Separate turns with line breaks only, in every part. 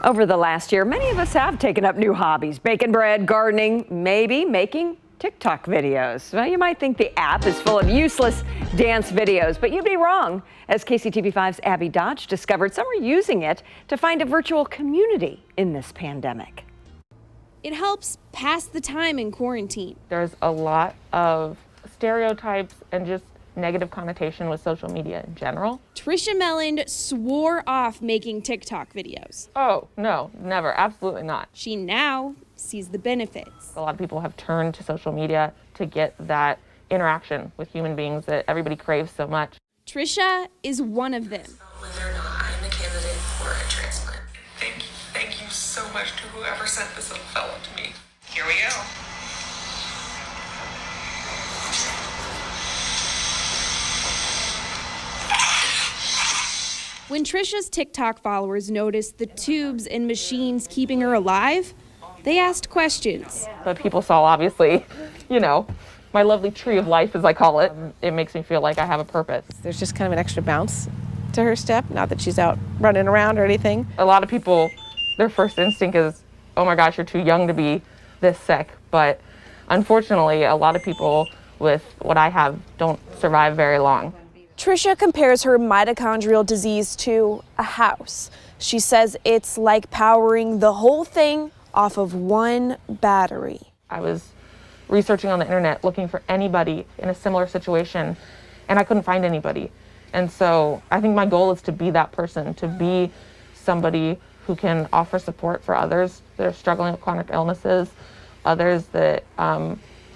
Over the last year, many of us have taken up new hobbies, baking bread, gardening, maybe making TikTok videos. Well, you might think the app is full of useless dance videos, but you'd be wrong. As KCTV5's Abby Dodge discovered, some are using it to find a virtual community in this pandemic.
It helps pass the time in quarantine.
There's a lot of stereotypes and just negative connotation with social media in general.
Trisha Melland swore off making TikTok videos.
Oh, no, never, absolutely not.
She now sees the benefits.
A lot of people have turned to social media to get that interaction with human beings that everybody craves so much.
Trisha is one of them.
Whether or not I'm a candidate for a transplant. Thank you so much to whoever sent this little fellow to me. Here we go.
When Trisha's TikTok followers noticed the tubes and machines keeping her alive, they asked questions.
But people saw, obviously, my lovely tree of life, as I call it. It makes me feel like I have a purpose.
There's just kind of an extra bounce to her step, not that she's out running around or anything.
A lot of people, their first instinct is, oh my gosh, you're too young to be this sick. But unfortunately, a lot of people with what I have don't survive very long.
Trisha compares her mitochondrial disease to a house. She says it's like powering the whole thing off of one battery.
I was researching on the internet looking for anybody in a similar situation, and I couldn't find anybody. And so I think my goal is to be that person, to be somebody who can offer support for others that are struggling with chronic illnesses, others that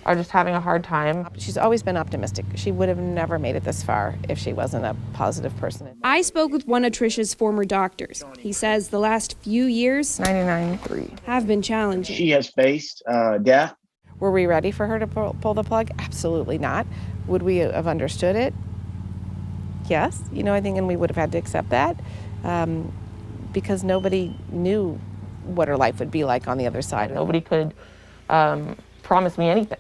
are just having a hard time.
She's always been optimistic. She would have never made it this far if she wasn't a positive person.
I spoke with one of Trisha's former doctors. He says the last few years
99.3
have been challenging.
She has faced death.
Were we ready for her to pull the plug? Absolutely not. Would we have understood it? Yes, I think, and we would have had to accept that because nobody knew what her life would be like on the other side.
Nobody could promise me anything.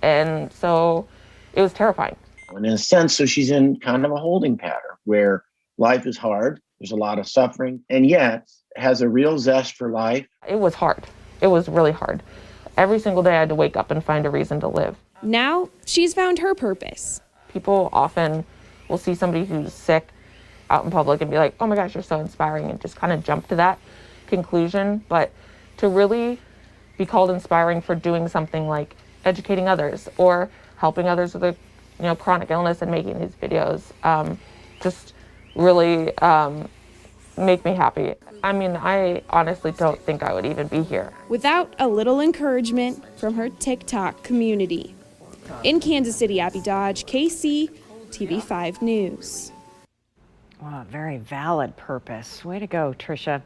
And so it was terrifying.
And in a sense, so she's in kind of a holding pattern where life is hard. There's a lot of suffering, and yet has a real zest for life.
It was hard. It was really hard. Every single day I had to wake up and find a reason to live.
Now she's found her purpose.
People often will see somebody who's sick out in public and be like, oh my gosh, you're so inspiring, and just kind of jump to that conclusion. But to really be called inspiring for doing something like educating others or helping others with a chronic illness and making these videos just really make me happy. I mean, I honestly don't think I would even be here
without a little encouragement from her TikTok community. In Kansas City, Abby Dodge, KCTV5 News.
Wow, very valid purpose. Way to go, Trisha.